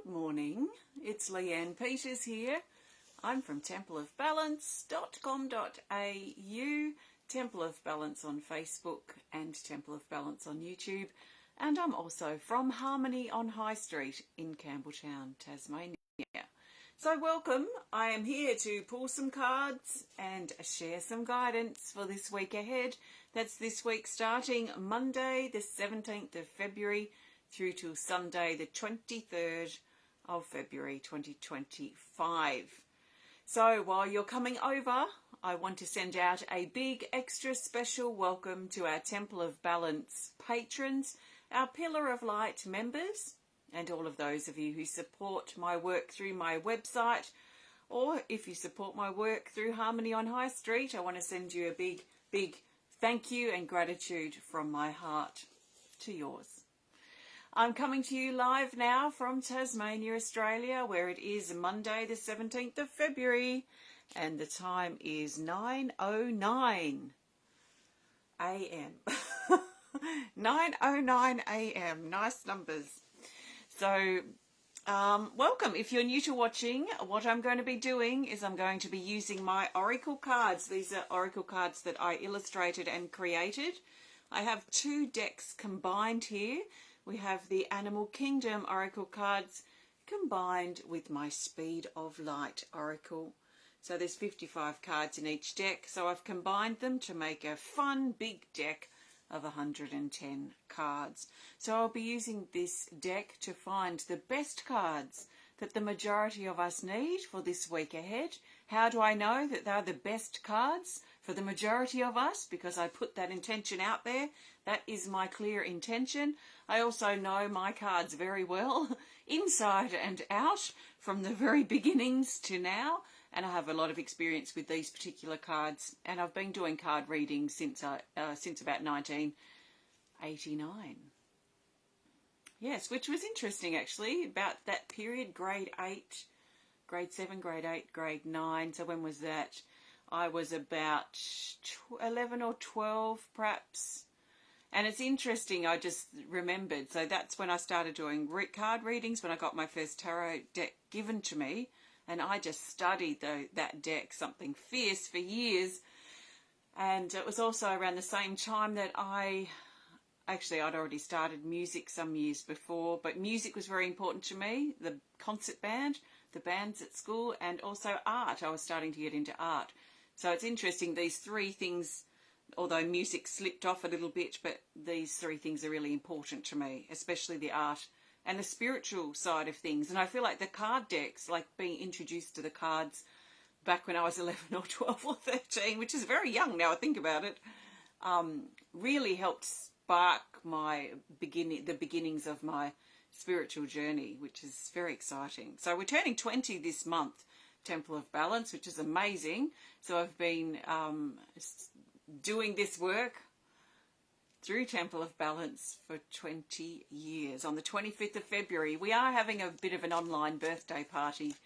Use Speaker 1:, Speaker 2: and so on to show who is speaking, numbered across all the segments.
Speaker 1: Good morning, it's Leanne Peters here. I'm from templeofbalance.com.au, Temple of Balance on Facebook and Temple of Balance on YouTube, and I'm also from Harmony on High Street in Campbelltown, Tasmania. So welcome, I am here to pull some cards and share some guidance for this week ahead. That's this week starting Monday the 17th of February through to Sunday the 23rd of February 2025. So while you're coming over, I want to send out a big extra special welcome to our Temple of Balance patrons, our Pillar of Light members, and all of those of you who support my work through my website, or if you support my work through Harmony on High Street, I want to send you a big thank you and gratitude from my heart to yours. I'm coming to you live now from Tasmania, Australia, where it is Monday the 17th of February, and the time is 9:09 a.m. 9:09 a.m. Nice numbers. So, welcome. If you're new to watching, what I'm going to be doing is I'm going to be using my Oracle cards. These are Oracle cards that I illustrated and created. I have two decks combined here. We have the Animal Kingdom Oracle cards combined with my Speed of Light Oracle. So there's 55 cards in each deck. So I've combined them to make a fun big deck of 110 cards. So I'll be using this deck to find the best cards that the majority of us need for this week ahead. How do I know that they're the best cards for the majority of us? Because I put that intention out there. That is my clear intention. I also know my cards very well, inside and out, from the very beginnings to now. And I have a lot of experience with these particular cards. And I've been doing card readings since about 1989. Yes, which was interesting actually, about that period, grade 8, grade 7, grade 8, grade 9. So when was that? I was about 11 or 12 perhaps. And it's interesting, I just remembered. So that's when I started doing card readings, when I got my first tarot deck given to me. And I just studied that deck, something fierce, for years. And it was also around the same time that I'd already started music some years before. But music was very important to me, the concert band, the bands at school, and also art. I was starting to get into art. So it's interesting, these three things, although music slipped off a little bit, but these three things are really important to me, especially the art and the spiritual side of things. And I feel like the card decks, like being introduced to the cards back when I was 11 or 12 or 13, which is very young now I think about it, really helped spark the beginnings of my spiritual journey, which is very exciting. So we're turning 20 this month, Temple of Balance, which is amazing. So I've been doing this work through Temple of Balance for 20 years. On the 25th of February, we are having a bit of an online birthday party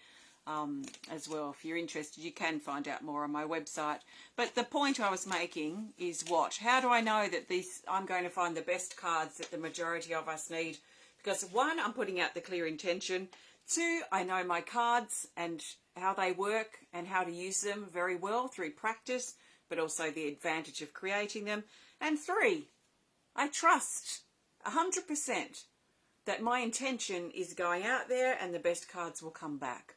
Speaker 1: as well. If you're interested, you can find out more on my website. But the point I was making is what? How do I know that I'm going to find the best cards that the majority of us need? Because one, I'm putting out the clear intention. Two, I know my cards and how they work and how to use them very well through practice, but also the advantage of creating them. And three, I trust 100% that my intention is going out there and the best cards will come back.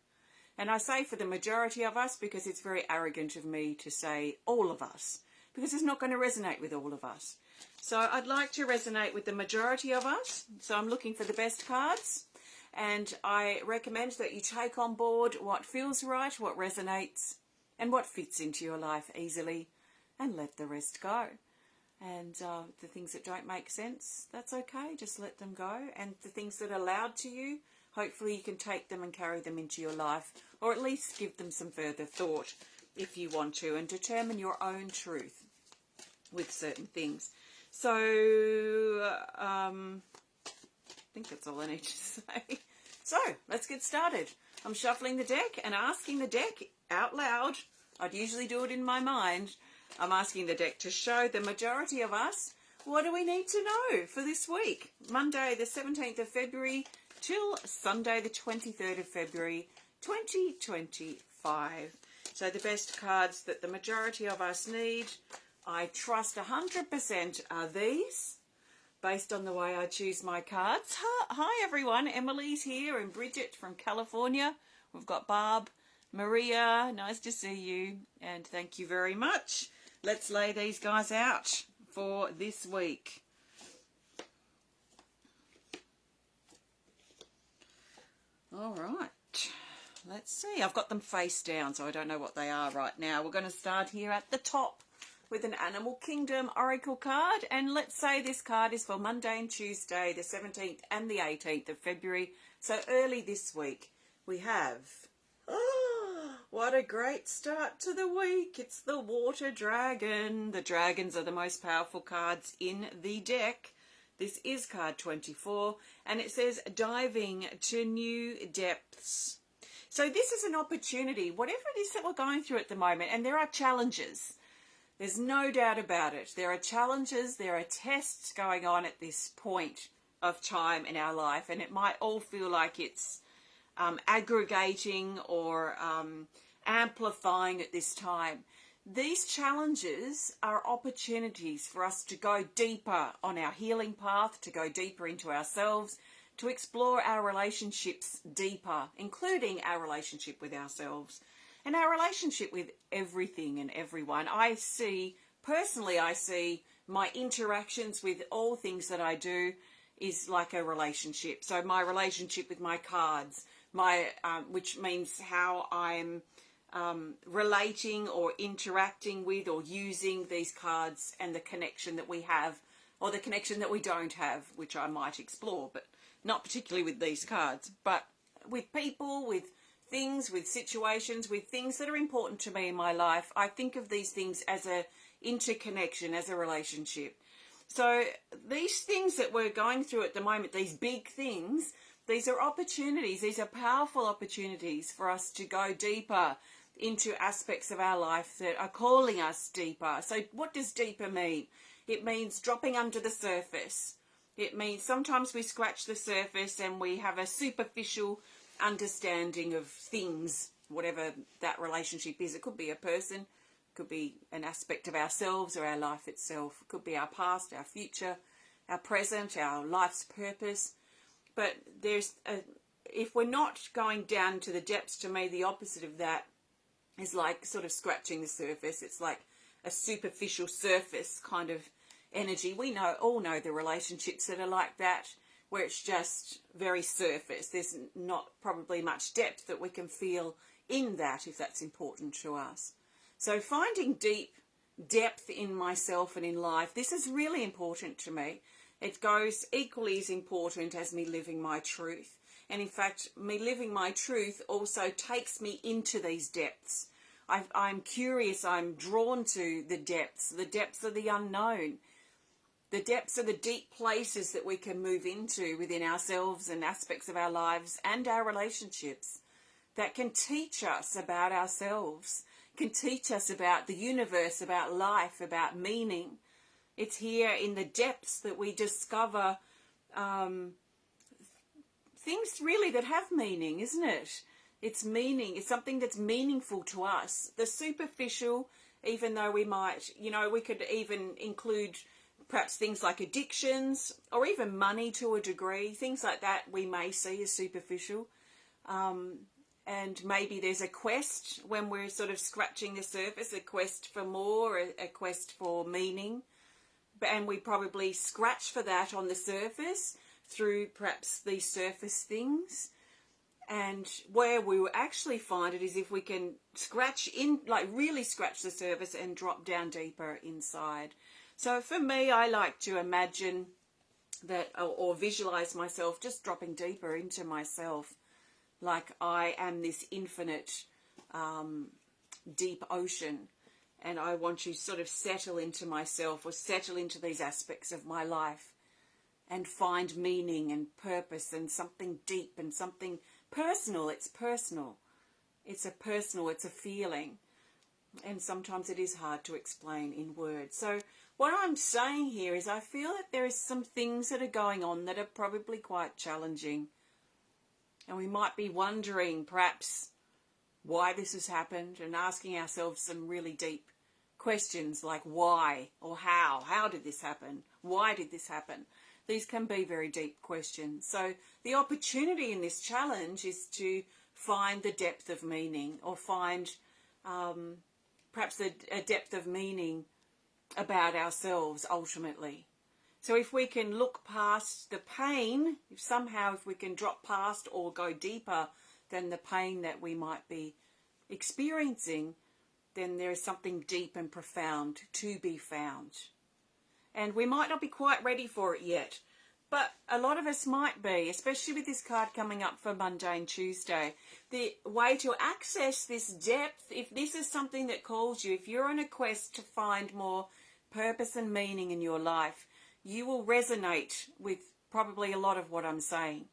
Speaker 1: And I say for the majority of us because it's very arrogant of me to say all of us, because it's not going to resonate with all of us. So I'd like to resonate with the majority of us. So I'm looking for the best cards. And I recommend that you take on board what feels right, what resonates, and what fits into your life easily, and let the rest go. And the things that don't make sense, that's okay, just let them go. And the things that are loud to you, hopefully you can take them and carry them into your life, or at least give them some further thought if you want to, and determine your own truth with certain things. So I think that's all I need to say. So let's get started. I'm shuffling the deck and asking the deck out loud. I'd usually do it in my mind. I'm asking the deck to show the majority of us what do we need to know for this week? Monday the 17th of February till Sunday the 23rd of February 2025. So the best cards that the majority of us need, I trust 100%, are these, based on the way I choose my cards. Hi everyone, Emily's here and Bridget from California. We've got Barb, Maria, nice to see you, and thank you very much. Let's lay these guys out for this week. All right. Let's see. I've got them face down, so I don't know what they are right now. We're going to start here at the top with an Animal Kingdom Oracle card. And let's say this card is for Monday and Tuesday, the 17th and the 18th of February. So early this week, we have... Oh, what a great start to the week. It's the Water Dragon. The dragons are the most powerful cards in the deck. This is card 24, and it says diving to new depths. So this is an opportunity, whatever it is that we're going through at the moment, and there are challenges. There's no doubt about it. There are challenges, there are tests going on at this point of time in our life, and it might all feel like it's aggregating or amplifying at this time. These challenges are opportunities for us to go deeper on our healing path, to go deeper into ourselves, to explore our relationships deeper, including our relationship with ourselves and our relationship with everything and everyone. I see my interactions with all things that I do is like a relationship. So my relationship with my cards, which means how I'm relating or interacting with or using these cards, and the connection that we have or the connection that we don't have, which I might explore, but not particularly with these cards, but with people, with things, with situations, with things that are important to me in my life. I think of these things as a interconnection, as a relationship. So these things that we're going through at the moment, these big things, these are opportunities. These are powerful opportunities for us to go deeper into aspects of our life that are calling us deeper. So what does deeper mean? It means dropping under the surface. It means sometimes we scratch the surface and we have a superficial understanding of things, whatever that relationship is. It could be a person, it could be an aspect of ourselves or our life itself. It could be our past, our future, our present, our life's purpose. But if we're not going down to the depths, to me, the opposite of that is like sort of scratching the surface. It's like a superficial surface kind of energy. We all know the relationships that are like that, where it's just very surface. There's not probably much depth that we can feel in that, if that's important to us. So finding deep depth in myself and in life, this is really important to me. It goes equally as important as me living my truth. And in fact, me living my truth also takes me into these depths. I'm curious, I'm drawn to the depths of the unknown. The depths are the deep places that we can move into within ourselves and aspects of our lives and our relationships that can teach us about ourselves, can teach us about the universe, about life, about meaning. It's here in the depths that we discover things really that have meaning, isn't it? It's meaning. It's something that's meaningful to us. The superficial, even though we might, we could even include perhaps things like addictions or even money to a degree, things like that we may see as superficial. And maybe there's a quest when we're sort of scratching the surface, a quest for more, a quest for meaning. And we probably scratch for that on the surface through perhaps these surface things. And where we will actually find it is if we can scratch in, like really scratch the surface and drop down deeper inside. So for me, I like to imagine that or visualize myself just dropping deeper into myself, like I am this infinite deep ocean, and I want to sort of settle into myself or settle into these aspects of my life and find meaning and purpose and something deep and something personal. It's personal. It's a feeling. And sometimes it is hard to explain in words. So what I'm saying here is I feel that there is some things that are going on that are probably quite challenging. And we might be wondering perhaps why this has happened and asking ourselves some really deep questions like why or how. How did this happen? Why did this happen? These can be very deep questions. So the opportunity in this challenge is to find the depth of meaning, or find perhaps a depth of meaning about ourselves ultimately. So if we can look past the pain, if we can drop past or go deeper than the pain that we might be experiencing, then there is something deep and profound to be found. And we might not be quite ready for it yet, but a lot of us might be, especially with this card coming up for Mundane Tuesday. The way to access this depth, if this is something that calls you, if you're on a quest to find more purpose and meaning in your life, you will resonate with probably a lot of what I'm saying.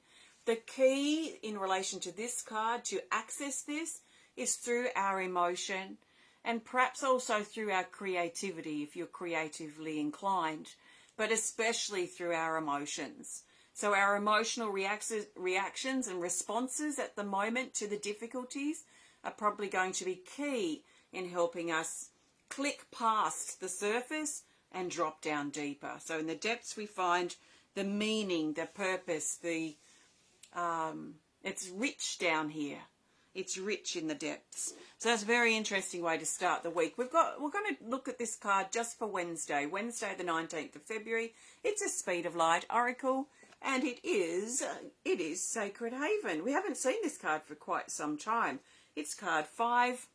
Speaker 1: The key in relation to this card to access this is through our emotion, and perhaps also through our creativity if you're creatively inclined, but especially through our emotions. So our emotional reactions and responses at the moment to the difficulties are probably going to be key in helping us click past the surface and drop down deeper. So in the depths we find the meaning, the purpose, it's rich down here. It's rich in the depths. So that's a very interesting way to start the week. We're going to look at this card just for Wednesday the 19th of February. It's a Speed of Light Oracle, and it is Sacred Haven. We haven't seen this card for quite some time. It's card 5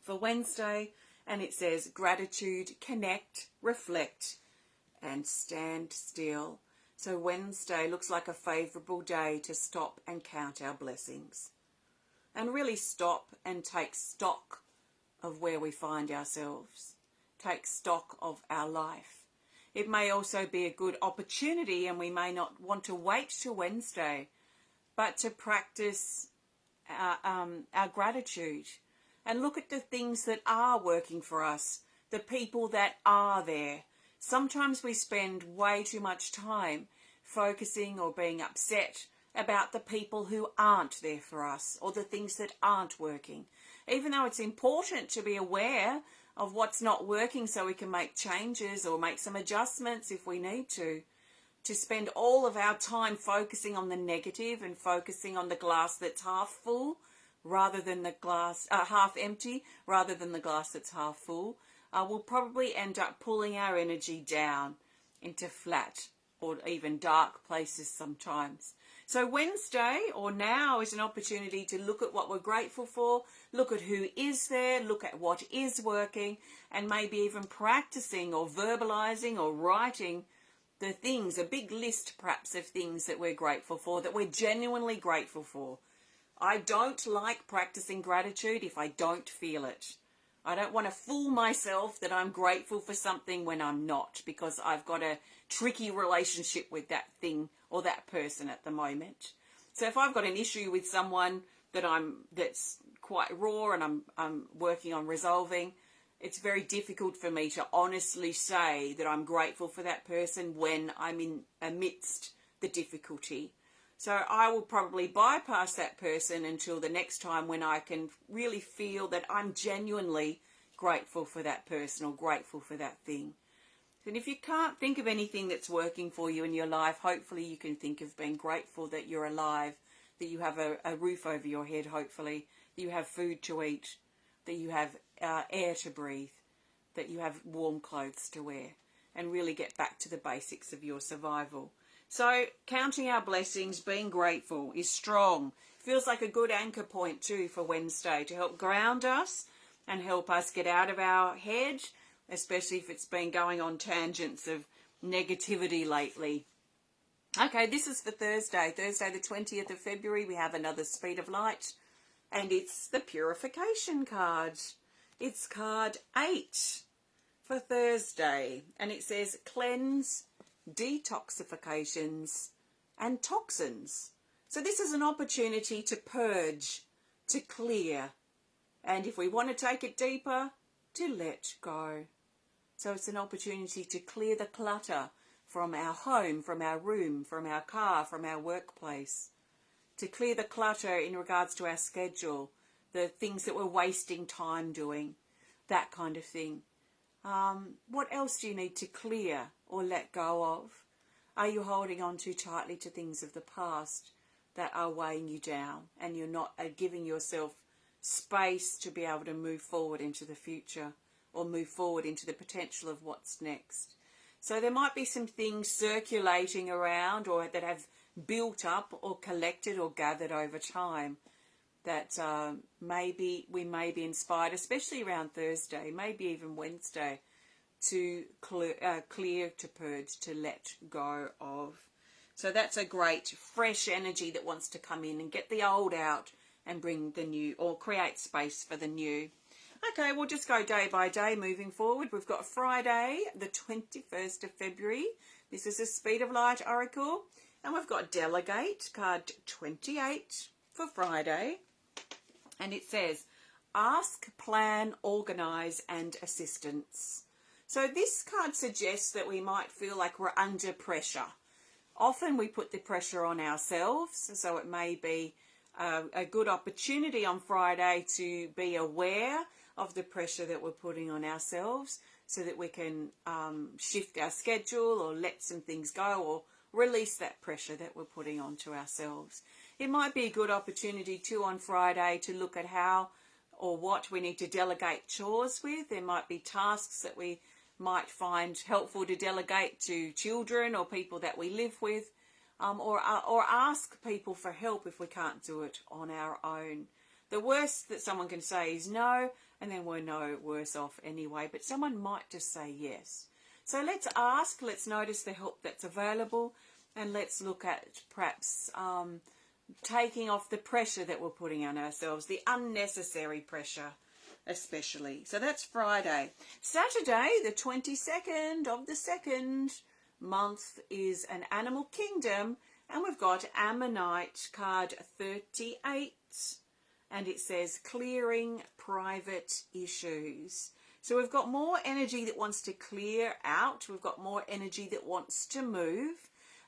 Speaker 1: for Wednesday, and it says gratitude, connect, reflect, and stand still. So Wednesday looks like a favourable day to stop and count our blessings. And really stop and take stock of where we find ourselves. Take stock of our life. It may also be a good opportunity, and we may not want to wait till Wednesday, but to practice our gratitude and look at the things that are working for us, the people that are there. Sometimes we spend way too much time focusing or being upset about the people who aren't there for us, or the things that aren't working. Even though it's important to be aware of what's not working so we can make changes or make some adjustments if we need to spend all of our time focusing on the negative and focusing on the glass that's half full rather than the glass half empty rather than the glass that's half full, we'll probably end up pulling our energy down into flat or even dark places sometimes. So Wednesday, or now, is an opportunity to look at what we're grateful for, look at who is there, look at what is working, and maybe even practicing or verbalizing or writing the things, a big list perhaps of things that we're grateful for, that we're genuinely grateful for. I don't like practicing gratitude if I don't feel it. I don't want to fool myself that I'm grateful for something when I'm not, because I've got a tricky relationship with that thing or that person at the moment. So if I've got an issue with someone that's quite raw and I'm working on resolving, it's very difficult for me to honestly say that I'm grateful for that person when I'm amidst the difficulty. So I will probably bypass that person until the next time when I can really feel that I'm genuinely grateful for that person or grateful for that thing. And if you can't think of anything that's working for you in your life, hopefully you can think of being grateful that you're alive, that you have a roof over your head, hopefully, that you have food to eat, that you have air to breathe, that you have warm clothes to wear, and really get back to the basics of your survival. So counting our blessings, being grateful is strong. Feels like a good anchor point too for Wednesday to help ground us and help us get out of our head, especially if it's been going on tangents of negativity lately. Okay, this is for Thursday the 20th of February. We have another Speed of Light, and it's the Purification card. It's card 8 for Thursday, and it says cleanse, detoxifications, and toxins. So this is an opportunity to purge, to clear, and if we want to take it deeper, to let go. So it's an opportunity to clear the clutter from our home, from our room, from our car, from our workplace. To clear the clutter in regards to our schedule, the things that we're wasting time doing, that kind of thing. What else do you need to clear or let go of? Are you holding on too tightly to things of the past that are weighing you down, and you're not giving yourself space to be able to move forward into the future or move forward into the potential of what's next? So there might be some things circulating around or that have built up or collected or gathered over time that maybe we may be inspired, especially around Thursday, maybe even Wednesday, to clear, to purge, to let go of. So that's a great fresh energy that wants to come in and get the old out and bring the new, or create space for the new. Okay, we'll just go day by day moving forward. We've got Friday, the 21st of February. This is a Speed of Light Oracle. And we've got Delegate, card 28 for Friday. And it says, ask, plan, organise and assistance. So this card suggests that we might feel like we're under pressure. Often we put the pressure on ourselves, so it may be a good opportunity on Friday to be aware of the pressure that we're putting on ourselves so that we can shift our schedule or let some things go or release that pressure that we're putting onto ourselves. It might be a good opportunity too on Friday to look at how or what we need to delegate chores with. There might be tasks that we might find helpful to delegate to children or people that we live with, or ask people for help if we can't do it on our own. The worst that someone can say is no, and then we're no worse off anyway, but someone might just say yes. So let's ask, let's notice the help that's available, and let's look at perhaps taking off the pressure that we're putting on ourselves, the unnecessary pressure especially. So that's Friday. Saturday, the 22nd of the second month, is an Animal Kingdom, and we've got Ammonite, card 38, and it says clearing private issues. So we've got more energy that wants to clear out. We've got more energy that wants to move.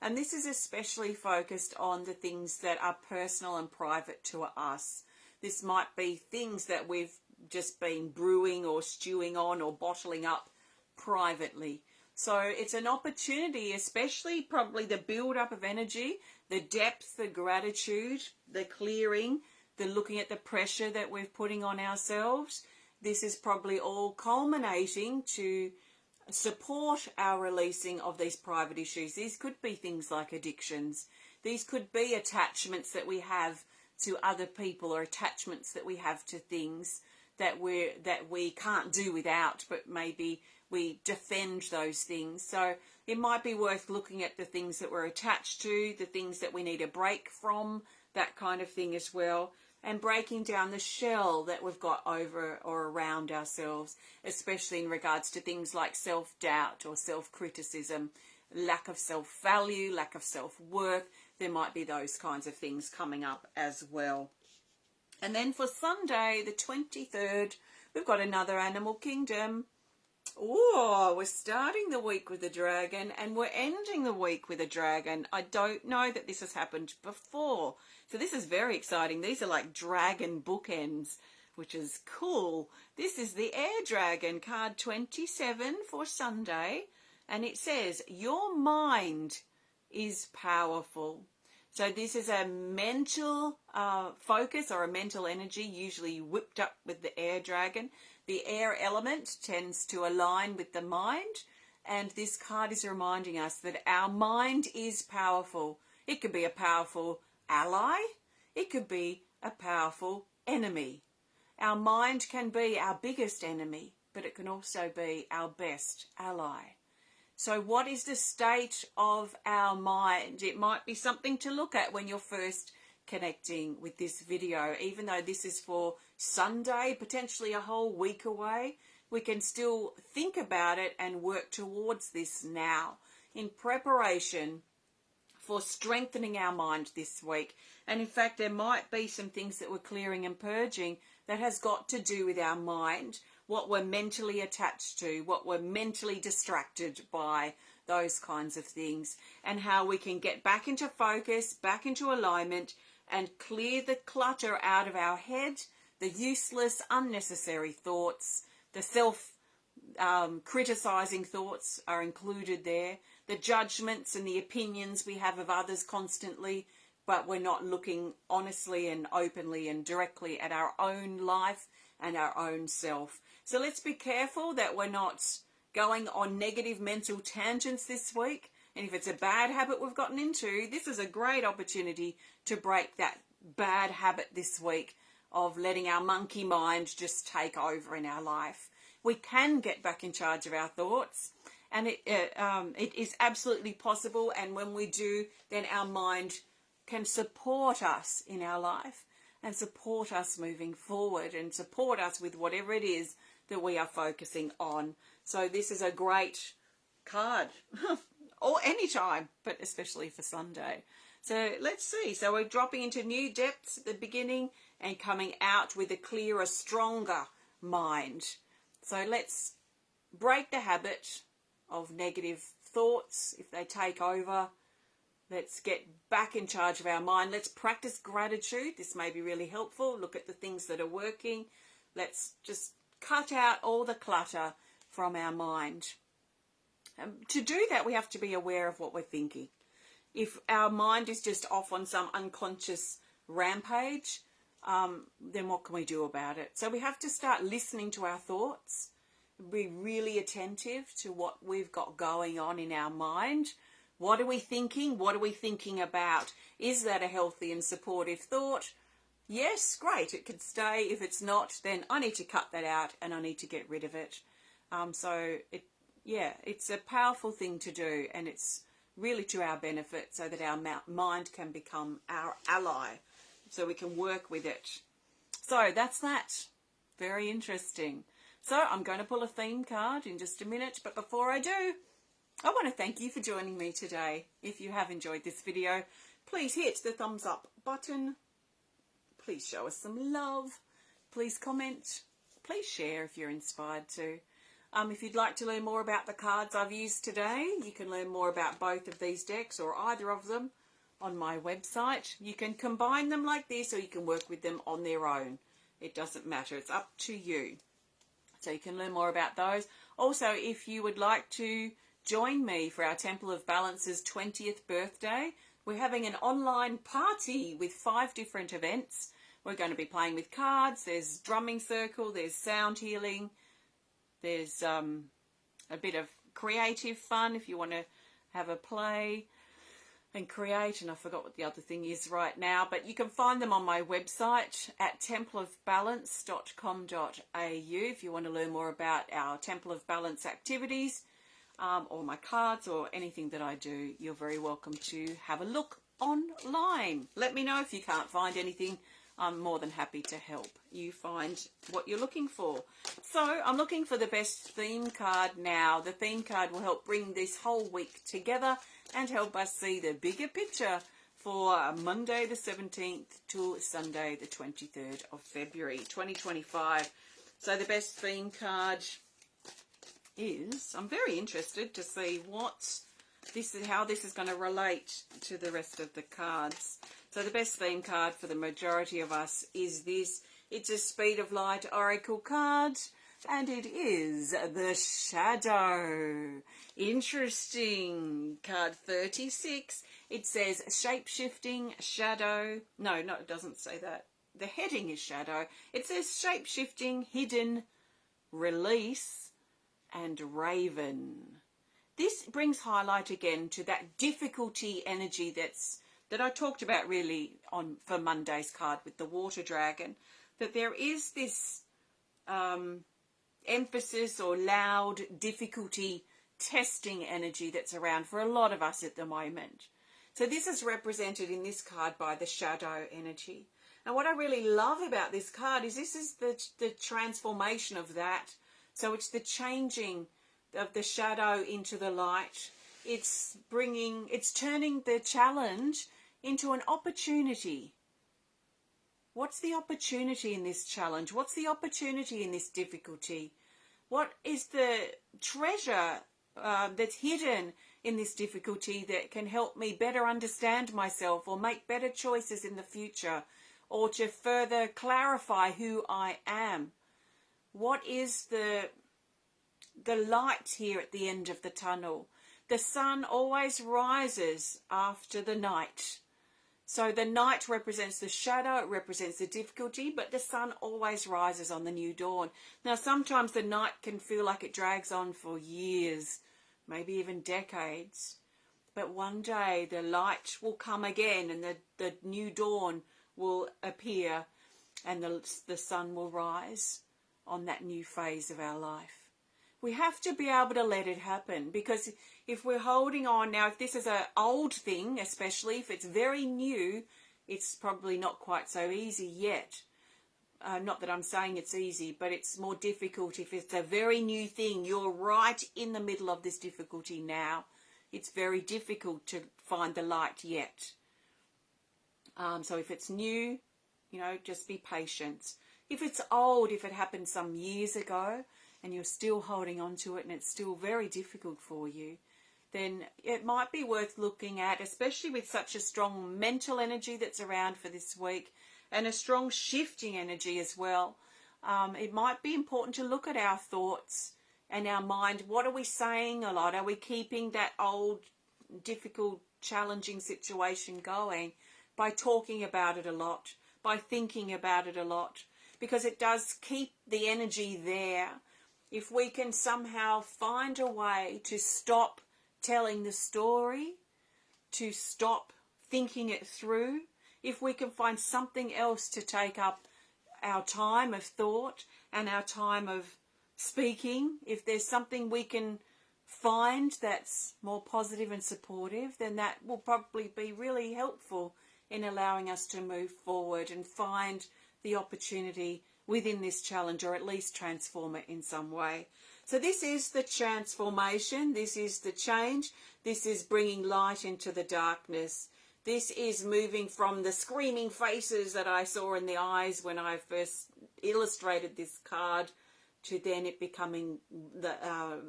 Speaker 1: And this is especially focused on the things that are personal and private to us. This might be things that we've just been brewing or stewing on or bottling up privately. So it's an opportunity, especially probably the build-up of energy, the depth, the gratitude, the clearing, the looking at the pressure that we're putting on ourselves. This is probably all culminating to support our releasing of these private issues. These could be things like addictions. These could be attachments that we have to other people or attachments that we have to things that we can't do without, but maybe we defend those things. So it might be worth looking at the things that we're attached to, the things that we need a break from, that kind of thing as well, and breaking down the shell that we've got over or around ourselves, especially in regards to things like self-doubt or self-criticism, lack of self-value, lack of self-worth. There might be those kinds of things coming up as well. And then for Sunday, the 23rd, we've got another Animal Kingdom. Oh, we're starting the week with a dragon and we're ending the week with a dragon. I don't know that this has happened before. So this is very exciting. These are like dragon bookends, which is cool. This is the Air Dragon, card 27 for Sunday. And it says, your mind is powerful. So this is a mental focus or a mental energy, usually whipped up with the Air Dragon. The air element tends to align with the mind, and this card is reminding us that our mind is powerful. It could be a powerful ally. It could be a powerful enemy. Our mind can be our biggest enemy, but it can also be our best ally. So what is the state of our mind? It might be something to look at when you're first connecting with this video. Even though this is for Sunday, potentially a whole week away, we can still think about it and work towards this now in preparation for strengthening our mind this week. And in fact, there might be some things that we're clearing and purging that has got to do with our mind, what we're mentally attached to, what we're mentally distracted by, those kinds of things, and how we can get back into focus, back into alignment, and clear the clutter out of our head, the useless, unnecessary thoughts, the criticizing thoughts are included there, the judgments and the opinions we have of others constantly, but we're not looking honestly and openly and directly at our own life and our own self. So let's be careful that we're not going on negative mental tangents this week. And if it's a bad habit we've gotten into, this is a great opportunity to break that bad habit this week of letting our monkey mind just take over in our life. We can get back in charge of our thoughts, and it is absolutely possible. And when we do, then our mind can support us in our life and support us moving forward and support us with whatever it is that we are focusing on. So this is a great card, or any time, but especially for Sunday. So let's see. So we're dropping into new depths at the beginning and coming out with a clearer, stronger mind. So let's break the habit of negative thoughts if they take over. Let's get back in charge of our mind. Let's practice gratitude. This may be really helpful. Look at the things that are working. Let's just cut out all the clutter from our mind. To do that, we have to be aware of what we're thinking. If our mind is just off on some unconscious rampage, then what can we do about it? So we have to start listening to our thoughts, be really attentive to what we've got going on in our mind. What are we thinking? What are we thinking about? Is that a healthy and supportive thought? Yes, great, it could stay. If it's not, then I need to cut that out and I need to get rid of it. It's a powerful thing to do, and it's really to our benefit so that our mind can become our ally, so we can work with it. So that's that. Very interesting. So I'm going to pull a theme card in just a minute, but before I do, I want to thank you for joining me today. If you have enjoyed this video, please hit the thumbs up button. Please show us some love. Please comment. Please share if you're inspired to. If you'd like to learn more about the cards I've used today, you can learn more about both of these decks or either of them on my website. You can combine them like this, or you can work with them on their own. It doesn't matter. It's up to you. So you can learn more about those. Also, if you would like to join me for our Temple of Balance's 20th birthday, we're having an online party with 5 different events. We're going to be playing with cards. There's drumming circle, there's sound healing, there's a bit of creative fun if you want to have a play and create, and I forgot what the other thing is right now, but you can find them on my website at templeofbalance.com.au if you want to learn more about our Temple of Balance activities, or my cards or anything that I do. You're very welcome to have a look online. Let me know if you can't find anything. I'm more than happy to help you find what you're looking for. So I'm looking for the best theme card now. The theme card will help bring this whole week together and help us see the bigger picture for Monday the 17th to Sunday the 23rd of February 2025. So the best theme card is, I'm very interested to see how this is going to relate to the rest of the cards. So the best theme card for the majority of us is this. It's a Speed of Light Oracle card, and it is the Shadow. Interesting. Card 36. It says Shape-Shifting Shadow. No, it doesn't say that. The heading is Shadow. It says Shape-Shifting, Hidden, Release, and Raven. This brings highlight again to that difficulty energy that I talked about really for Monday's card with the Water Dragon, that there is this emphasis or loud difficulty testing energy that's around for a lot of us at the moment. So this is represented in this card by the shadow energy. And what I really love about this card is this is the transformation of that. So it's the changing of the shadow into the light. It's turning the challenge into an opportunity. What's the opportunity in this challenge? What's the opportunity in this difficulty? What is the treasure that's hidden in this difficulty that can help me better understand myself or make better choices in the future, or to further clarify who I am? What is the light here at the end of the tunnel? The sun always rises after the night. So the night represents the shadow, it represents the difficulty, but the sun always rises on the new dawn. Now, sometimes the night can feel like it drags on for years, maybe even decades. But one day the light will come again, and the new dawn will appear, and the sun will rise on that new phase of our life. We have to be able to let it happen, because if we're holding on now, if this is an old thing, especially if it's very new, it's probably not quite so easy yet. Not that I'm saying it's easy, but it's more difficult if it's a very new thing. You're right in the middle of this difficulty now. It's very difficult to find the light yet. So if it's new, just be patient. If it's old, if it happened some years ago, and you're still holding on to it and it's still very difficult for you, then it might be worth looking at, especially with such a strong mental energy that's around for this week and a strong shifting energy as well. It might be important to look at our thoughts and our mind. What are we saying a lot? Are we keeping that old, difficult, challenging situation going by talking about it a lot, by thinking about it a lot? Because it does keep the energy there. If we can somehow find a way to stop telling the story, to stop thinking it through, if we can find something else to take up our time of thought and our time of speaking, if there's something we can find that's more positive and supportive, then that will probably be really helpful in allowing us to move forward and find the opportunity within this challenge, or at least transform it in some way. So this is the transformation. This is the change. This is bringing light into the darkness. This is moving from the screaming faces that I saw in the eyes when I first illustrated this card, to then it becoming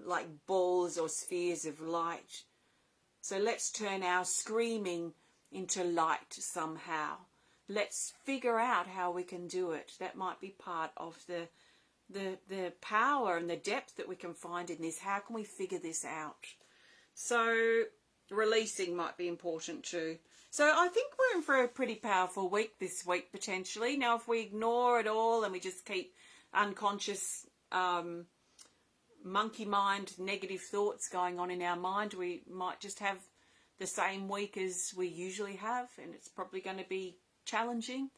Speaker 1: like balls or spheres of light. So let's turn our screaming into light somehow. Let's figure out how we can do it. That might be part of the power and the depth that we can find in this. How can we figure this out? So releasing might be important too. So I think we're in for a pretty powerful week this week, potentially. Now, if we ignore it all and we just keep unconscious monkey mind, negative thoughts going on in our mind, we might just have the same week as we usually have, and it's probably going to be challenging.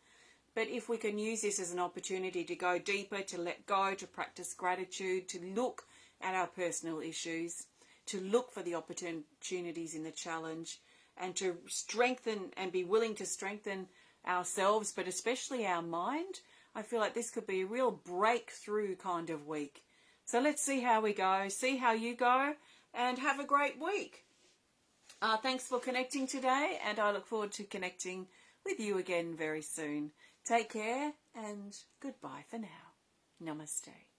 Speaker 1: But if we can use this as an opportunity to go deeper, to let go, to practice gratitude, to look at our personal issues, to look for the opportunities in the challenge, and to strengthen and be willing to strengthen ourselves, but especially our mind, I feel like this could be a real breakthrough kind of week. So let's see how we go, see how you go, and have a great week. Thanks for connecting today, and I look forward to connecting with you again very soon. Take care, and goodbye for now. Namaste.